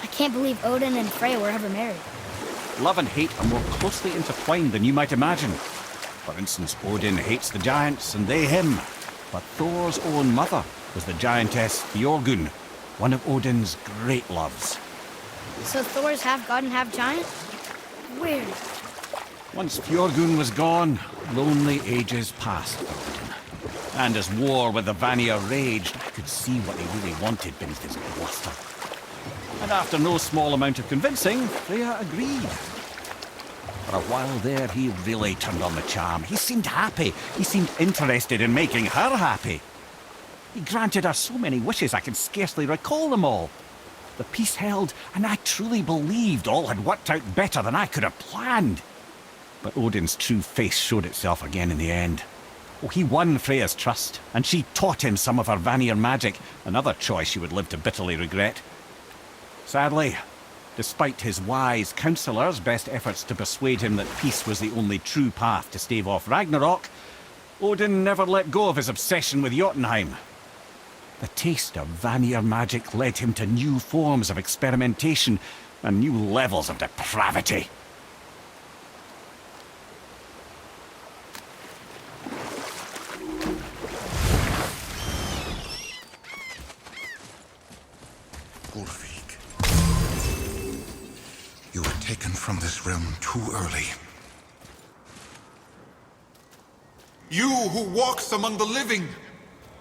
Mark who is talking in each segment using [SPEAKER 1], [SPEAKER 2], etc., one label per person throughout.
[SPEAKER 1] I can't believe Odin and Freya were ever married.
[SPEAKER 2] Love and hate are more closely intertwined than you might imagine. For instance, Odin hates the giants and they him. But Thor's own mother was the giantess Björgun, one of Odin's great loves.
[SPEAKER 1] So Thor's half god and half giant? Weird.
[SPEAKER 2] Once Björgun was gone, lonely ages passed for Odin. And as war with the Vanir raged, I could see what he really wanted beneath his bluster. And after no small amount of convincing, Freya agreed. For a while there, he really turned on the charm. He seemed happy. He seemed interested in making her happy. He granted her so many wishes I can scarcely recall them all. The peace held, and I truly believed all had worked out better than I could have planned. But Odin's true face showed itself again in the end. Oh, he won Freya's trust, and she taught him some of her Vanir magic, another choice she would live to bitterly regret. Sadly, despite his wise counsellors' best efforts to persuade him that peace was the only true path to stave off Ragnarok, Odin never let go of his obsession with Jotunheim. The taste of Vanir magic led him to new forms of experimentation and new levels of depravity.
[SPEAKER 3] You were taken from this realm too early.
[SPEAKER 4] You who walks among the living,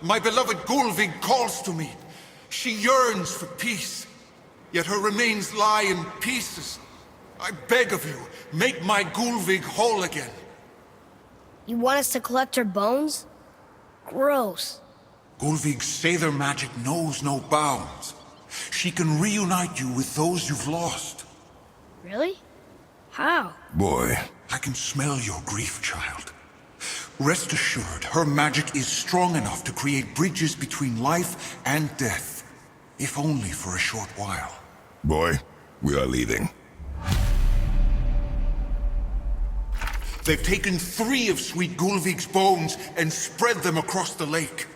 [SPEAKER 4] my beloved Gulvig calls to me. She yearns for peace, yet her remains lie in pieces. I beg of you, make my Gulvig whole again.
[SPEAKER 1] You want us to collect her bones? Gross.
[SPEAKER 3] Gulvig's Sather magic knows no bounds. She can reunite you with those you've lost.
[SPEAKER 1] Really? How?
[SPEAKER 3] Boy, I can smell your grief, child. Rest assured, her magic is strong enough to create bridges between life and death, if only for a short while.
[SPEAKER 5] Boy, we are leaving.
[SPEAKER 4] They've taken 3 of sweet Gulvig's bones and spread them across the lake.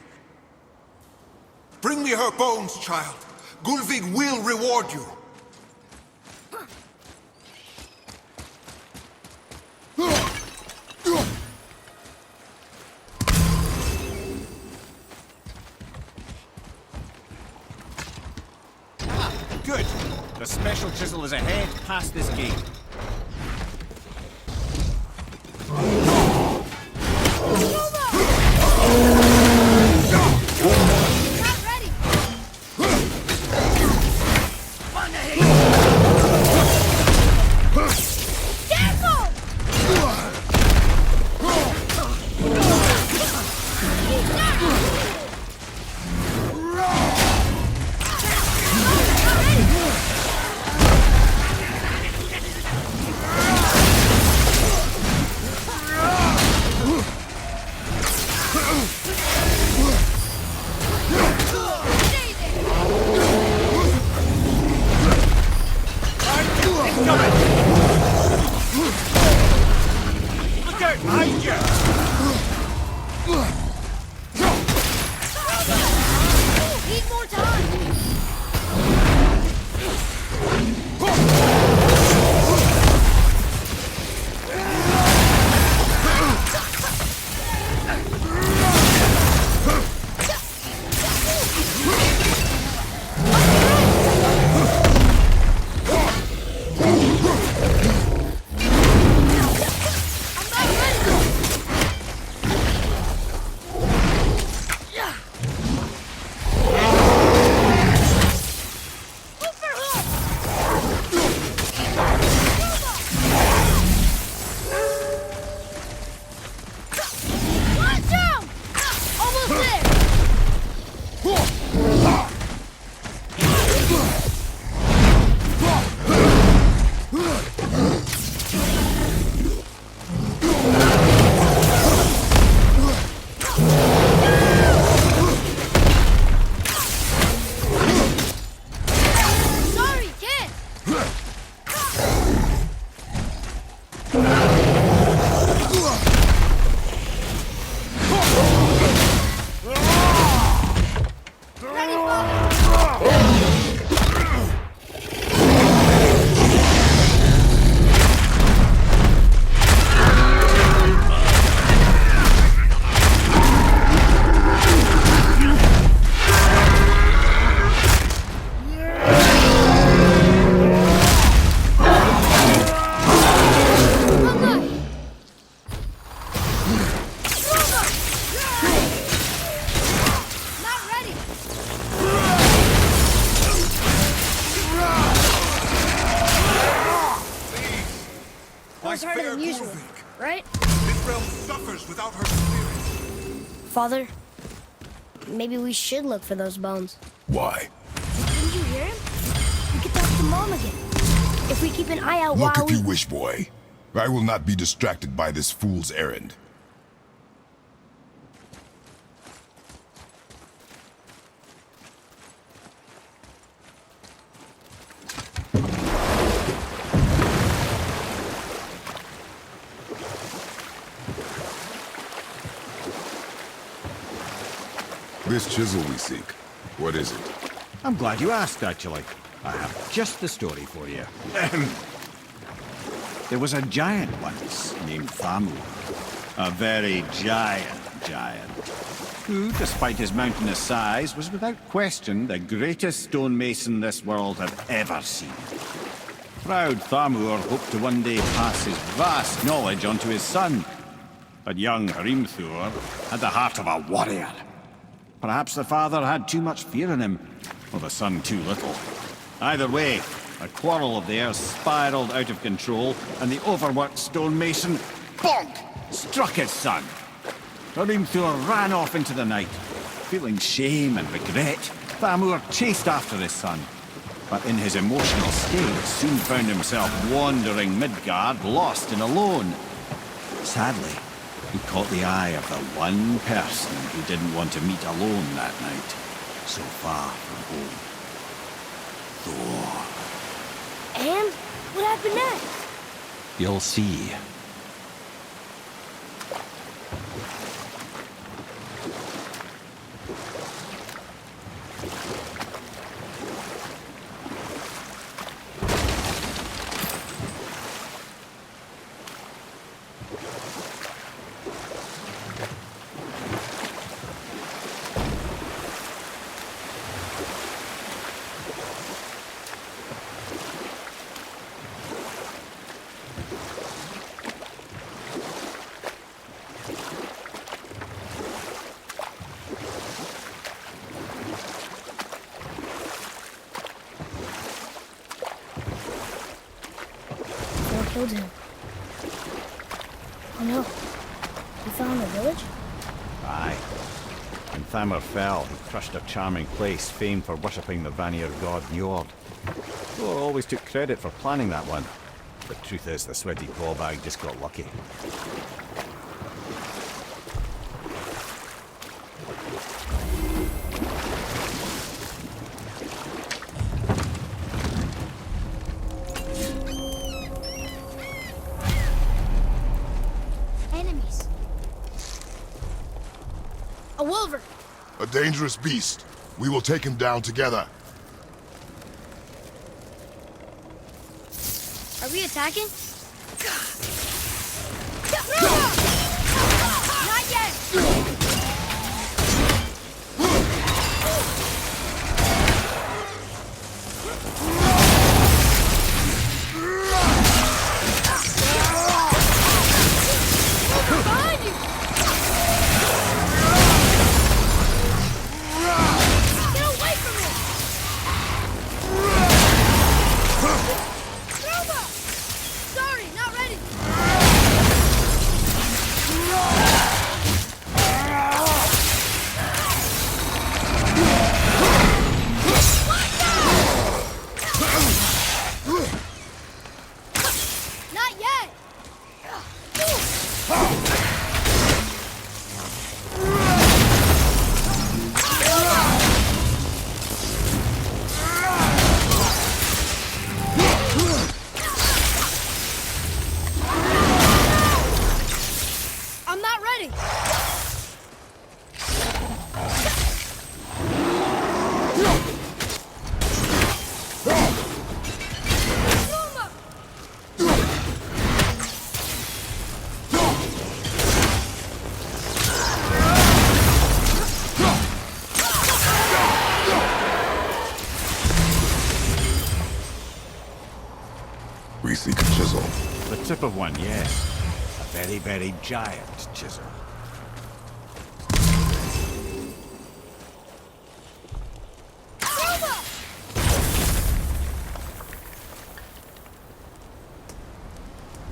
[SPEAKER 4] Bring me her bones, child. Gulvig will reward you.
[SPEAKER 2] Good. The special chisel is ahead past this gate.
[SPEAKER 1] Not ready! Careful! right?
[SPEAKER 3] This realm suffers without her spirit.
[SPEAKER 1] Father, maybe we should look for those bones.
[SPEAKER 5] Why?
[SPEAKER 1] Didn't you hear him? We could talk to Mom again. If we keep an eye out
[SPEAKER 5] Look
[SPEAKER 1] while
[SPEAKER 5] if you wish, boy. I will not be distracted by this fool's errand. This chisel we seek, what is it?
[SPEAKER 2] I'm glad you asked, actually. I have just the story for you. There was a giant once named Thamur. A very giant, who, despite his mountainous size, was without question the greatest stonemason this world had ever seen. Proud Thamur hoped to one day pass his vast knowledge on to his son. But young Hrimthur had the heart of a warrior. Perhaps the father had too much fear in him, or the son too little. Either way, a quarrel of theirs spiraled out of control, and the overworked stonemason, bonk, struck his son. Hrimthur ran off into the night. Feeling shame and regret, Thamur chased after his son. But in his emotional state, soon found himself wandering Midgard, lost and alone. Sadly, he caught the eye of the one person who didn't want to meet alone that night, so far from home. Thor.
[SPEAKER 1] And what happened next?
[SPEAKER 2] You'll see.
[SPEAKER 1] What killed him? Oh no. He found the village?
[SPEAKER 2] Aye. When Thamur fell, he crushed a charming place famed for worshipping the Vanir god Njord. Thor always took credit for planning that one. The truth is, the sweaty bag just got lucky.
[SPEAKER 1] Enemies. A wolver.
[SPEAKER 5] A dangerous beast. We will take him down together.
[SPEAKER 1] Are we attacking? Not yet! Behind you! Get away from me! Roma! Sorry, not ready! Not yet! I'm not ready! Roma!
[SPEAKER 5] We seek a chisel.
[SPEAKER 2] The tip of one, yes. A very giant chisel.
[SPEAKER 1] Roma!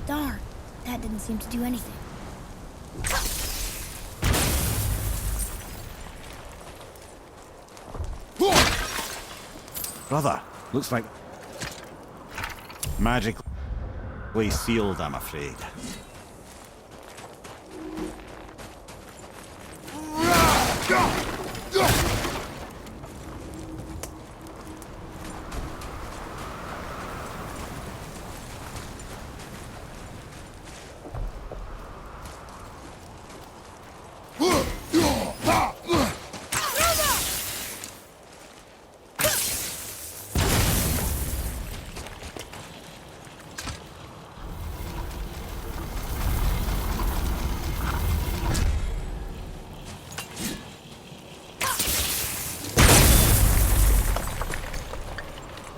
[SPEAKER 1] Darn, that did doesn't seem to do anything.
[SPEAKER 2] Brother, looks like magically sealed, I'm afraid.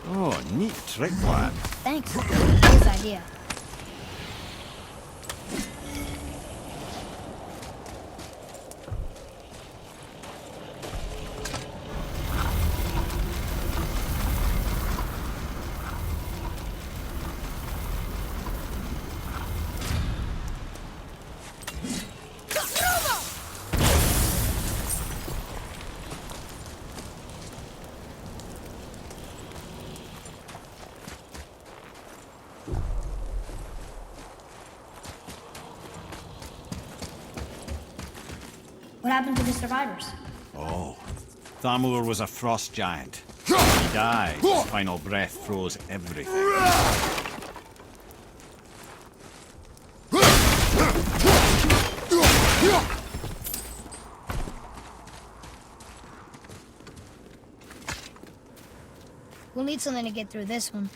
[SPEAKER 2] Oh, neat trick, lad.
[SPEAKER 1] Thanks. His idea. What happened to the survivors?
[SPEAKER 2] Oh, Thamur was a frost giant. He died. His final breath froze everything.
[SPEAKER 1] We'll need something to get through this one.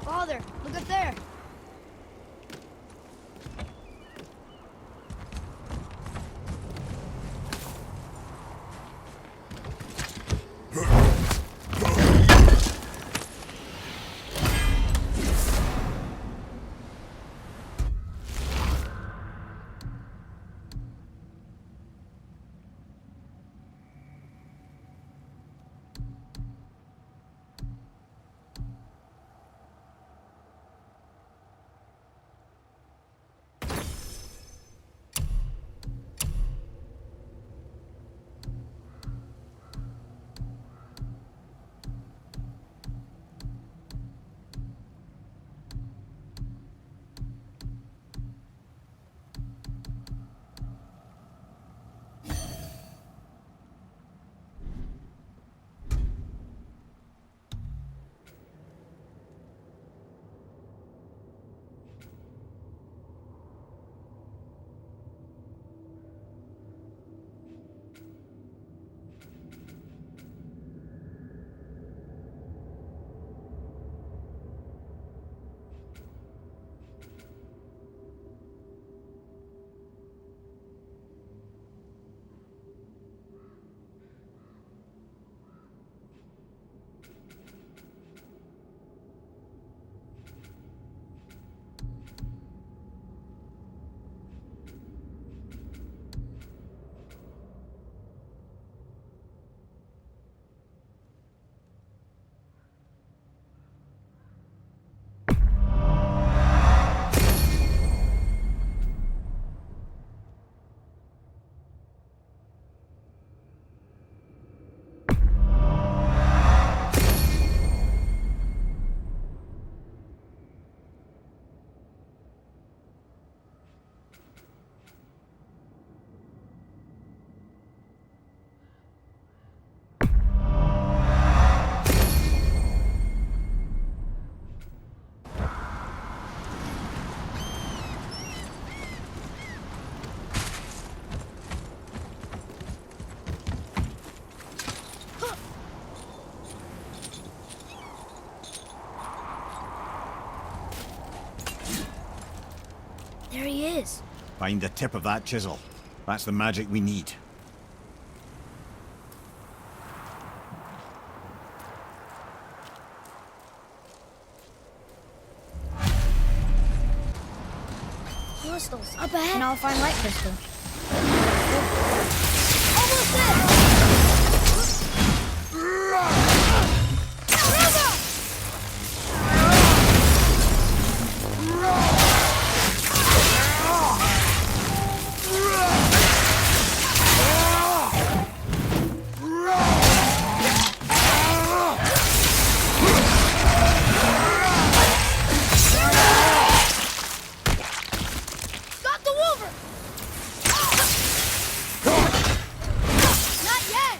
[SPEAKER 1] Father, look up there. There he is.
[SPEAKER 2] Find the tip of that chisel. That's the magic we need.
[SPEAKER 1] Crystals up ahead.
[SPEAKER 6] And I'll find light crystal.
[SPEAKER 1] Almost there. Got the wolver. Not yet.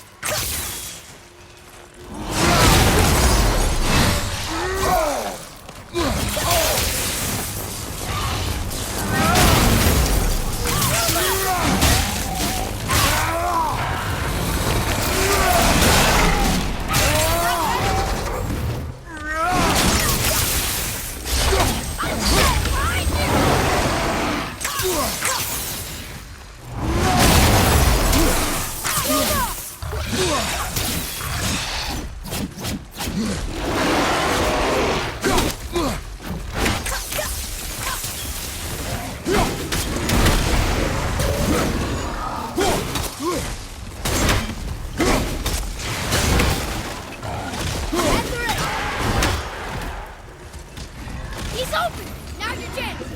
[SPEAKER 1] He's open. Now's your chance.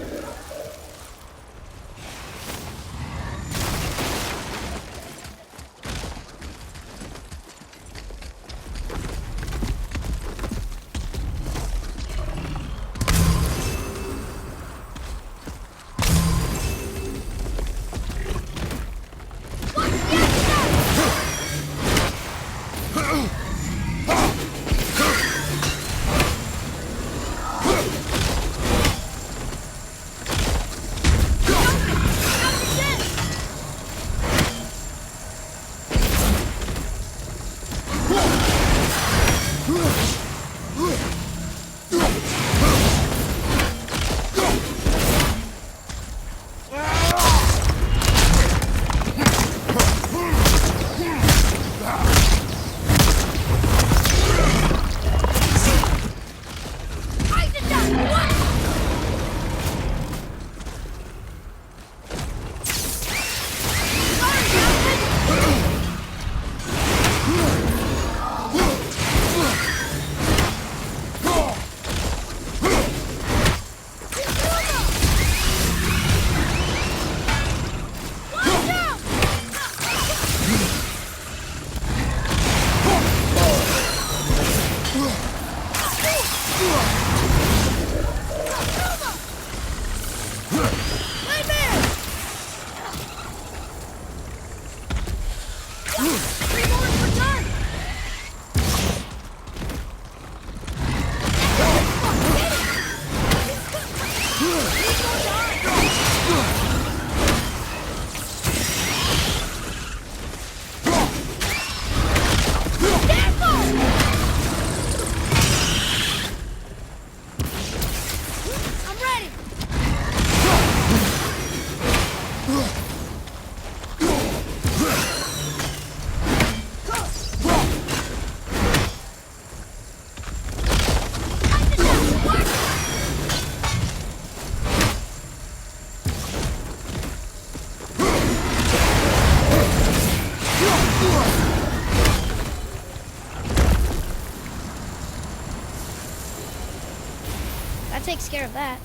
[SPEAKER 6] That takes care of that.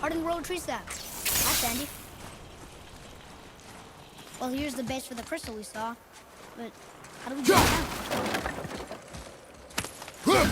[SPEAKER 1] Hardened road tree sap. That's handy. Well, here's the base for the crystal we saw. But how do we get it down?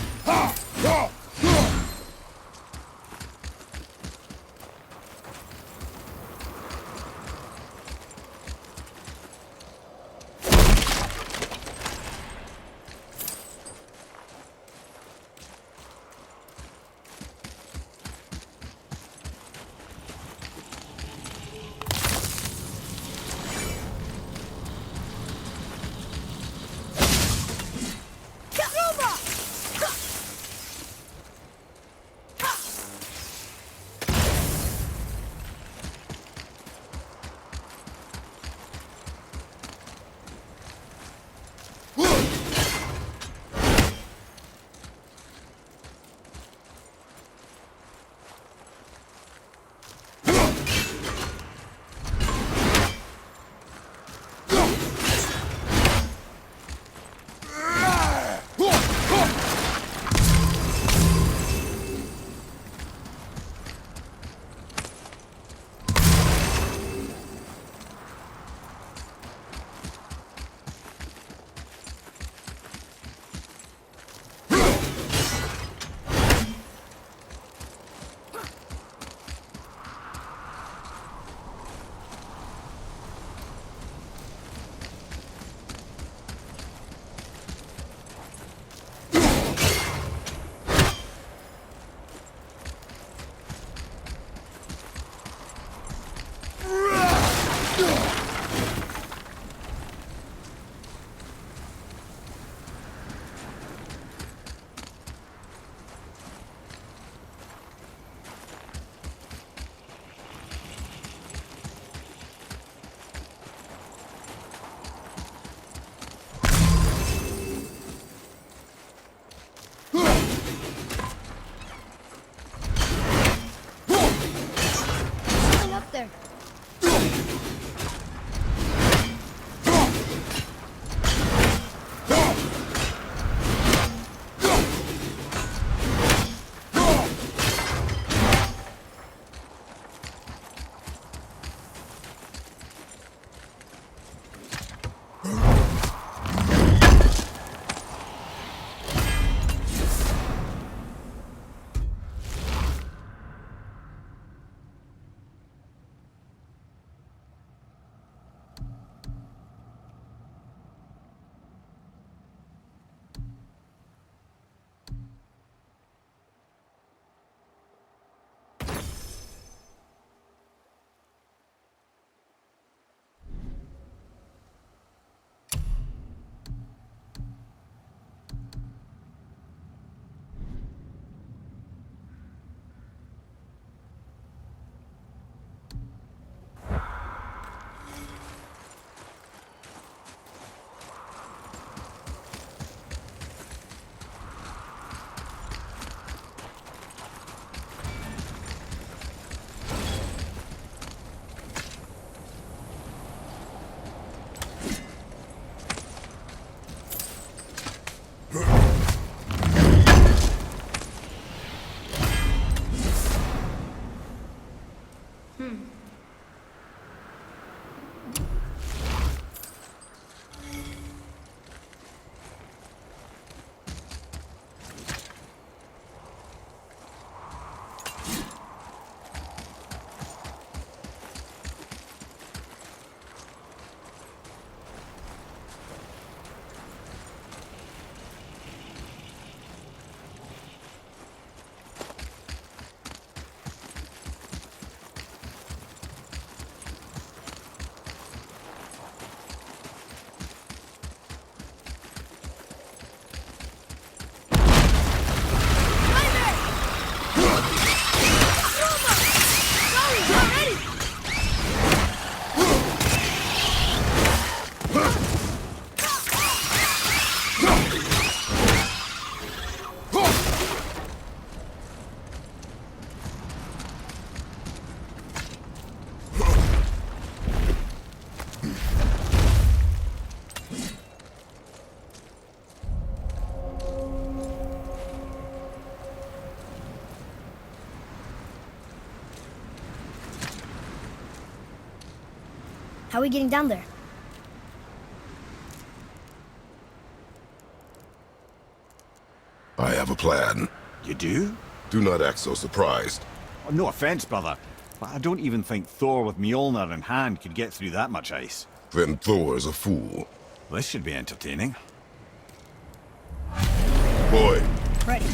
[SPEAKER 1] How are we getting down there?
[SPEAKER 5] I have a plan.
[SPEAKER 2] You do?
[SPEAKER 5] Do not act so surprised.
[SPEAKER 2] Oh, no offense, brother, but I don't even think Thor with Mjolnir in hand could get through that much ice.
[SPEAKER 5] Then Thor is a fool.
[SPEAKER 2] This should be entertaining.
[SPEAKER 5] Boy,
[SPEAKER 1] Ready.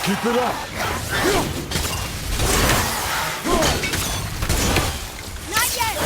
[SPEAKER 5] keep it up.
[SPEAKER 1] Not yet!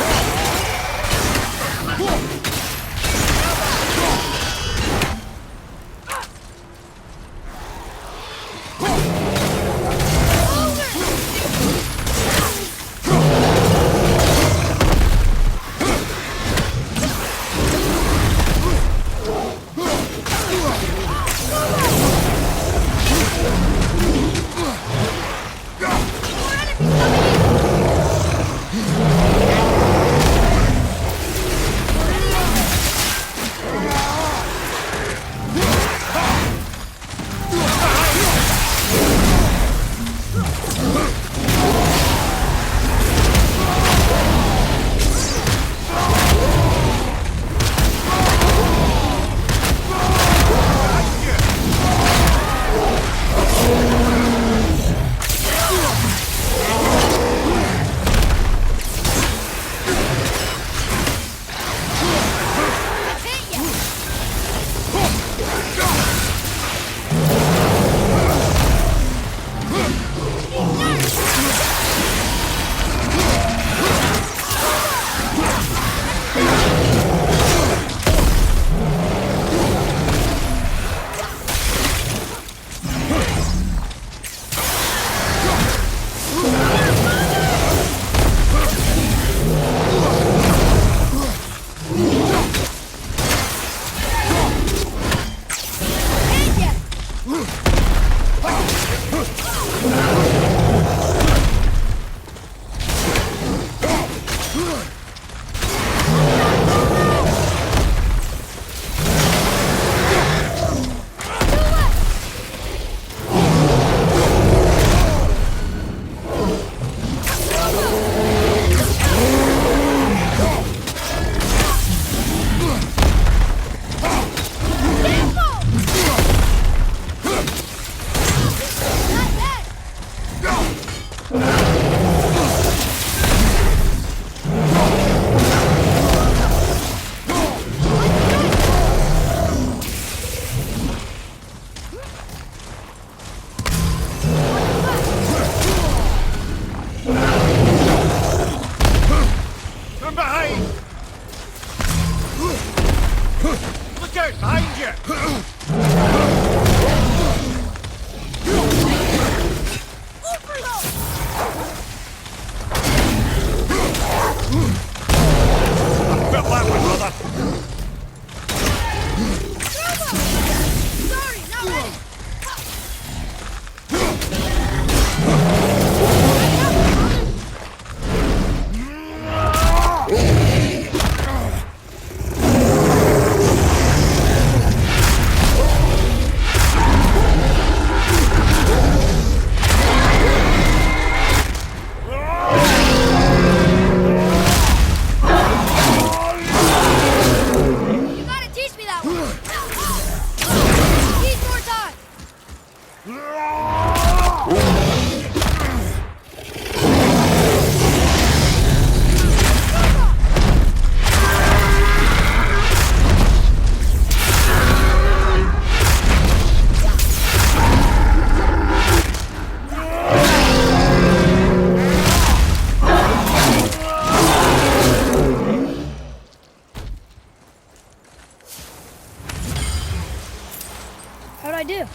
[SPEAKER 1] How'd I do?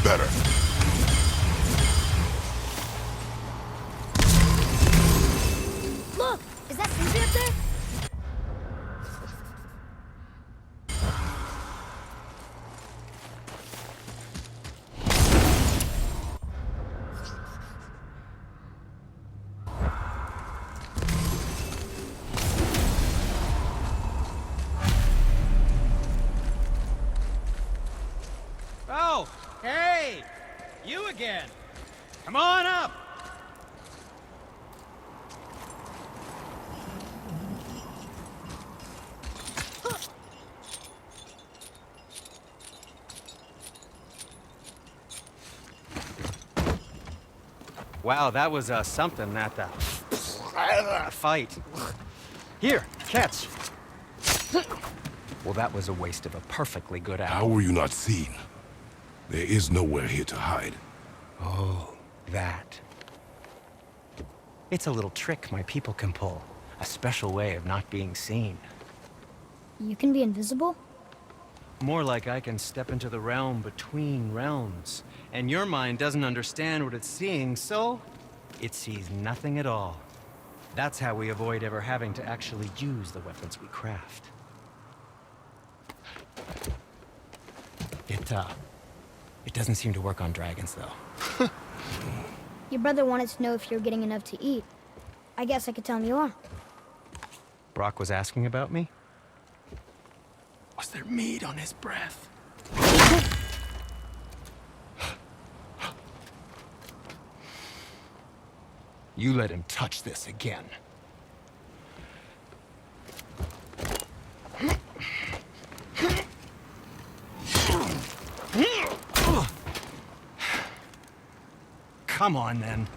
[SPEAKER 5] Better.
[SPEAKER 1] Look! Is that Sindri up there?
[SPEAKER 6] Oh, hey! You again! Come on up! Wow, that was something at the fight. Here, catch. Well, that was a waste of a perfectly good hour.
[SPEAKER 5] How were you not seen? There is nowhere here to hide.
[SPEAKER 6] Oh, that. It's a little trick my people can pull. A special way of not being seen.
[SPEAKER 1] You can be invisible?
[SPEAKER 6] More like I can step into the realm between realms. And your mind doesn't understand what it's seeing, so it sees nothing at all. That's how we avoid ever having to actually use the weapons we craft. It doesn't seem to work on dragons, though.
[SPEAKER 1] Your brother wanted to know if you're getting enough to eat. I guess I could tell him you are.
[SPEAKER 6] Brock was asking about me? Was there meat on his breath? You let him touch this again. Come on, then.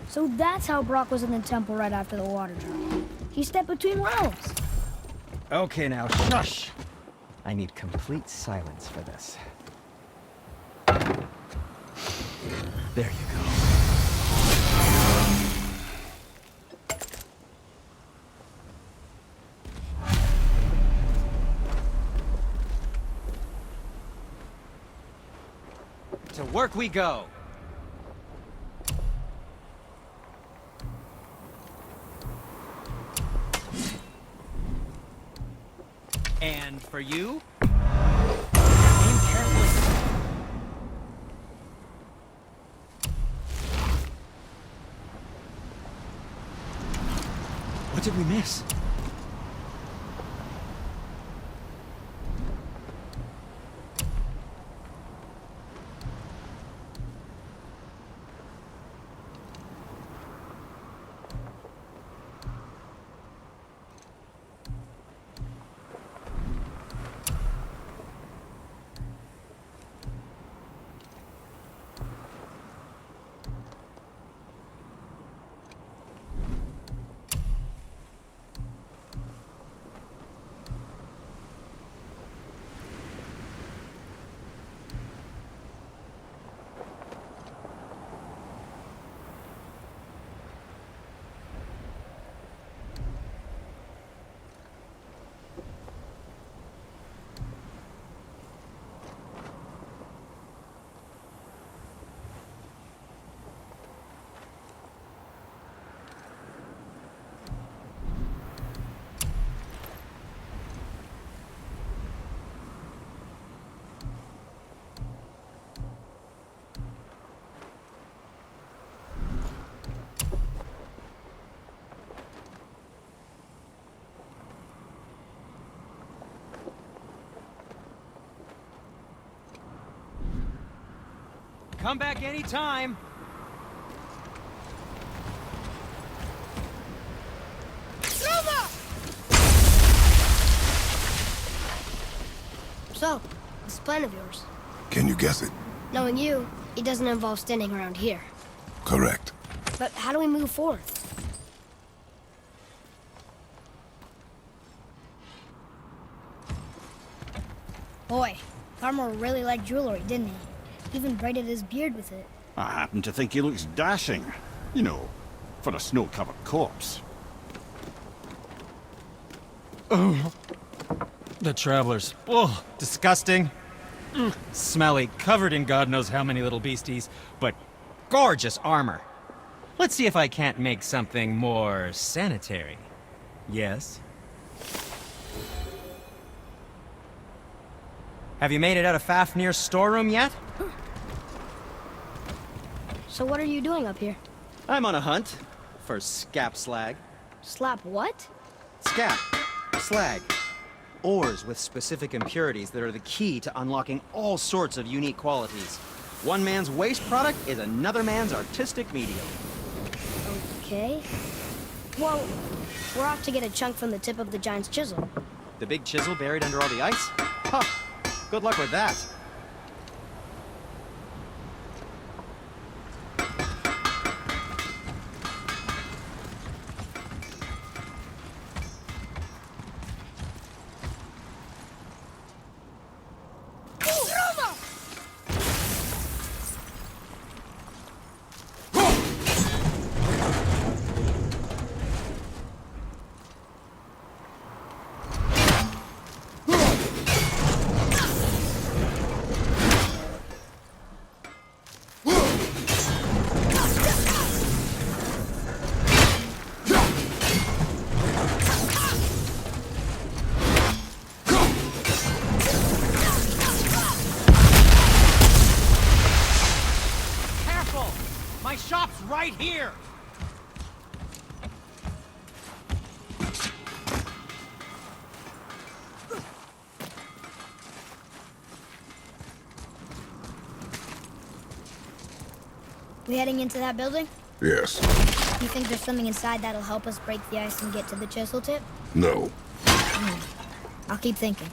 [SPEAKER 1] So that's how Brock was in the temple right after the water drop. He stepped between realms.
[SPEAKER 6] Okay, now, shush! I need complete silence for this. There you go. To work we go! And for you, aim carefully. What did we miss? Come back anytime.
[SPEAKER 1] So, what's the plan of yours?
[SPEAKER 5] Can you guess it?
[SPEAKER 1] Knowing you, it doesn't involve standing around here.
[SPEAKER 5] Correct.
[SPEAKER 1] But how do we move forward? Boy, Thamur really liked jewelry, didn't he? Even braided his beard with it.
[SPEAKER 2] I happen to think he looks dashing. You know, for a snow-covered corpse.
[SPEAKER 6] The travelers. Oh, disgusting. Smelly, covered in God knows how many little beasties, but gorgeous armor. Let's see if I can't make something more sanitary. Yes? Have you made it out of Fafnir's storeroom yet?
[SPEAKER 1] So what are you doing up here?
[SPEAKER 6] I'm on a hunt for scap slag.
[SPEAKER 1] Slap what?
[SPEAKER 6] Scap. Slag. Ores with specific impurities that are the key to unlocking all sorts of unique qualities. One man's waste product is another man's artistic medium.
[SPEAKER 1] Okay. Well, we're off to get a chunk from the tip of the giant's chisel.
[SPEAKER 6] The big chisel buried under all the ice? Huh. Good luck with that. My shop's right here!
[SPEAKER 1] We heading into that building?
[SPEAKER 5] Yes.
[SPEAKER 1] You think there's something inside that'll help us break the ice and get to the chisel tip?
[SPEAKER 5] No.
[SPEAKER 1] I'll keep thinking.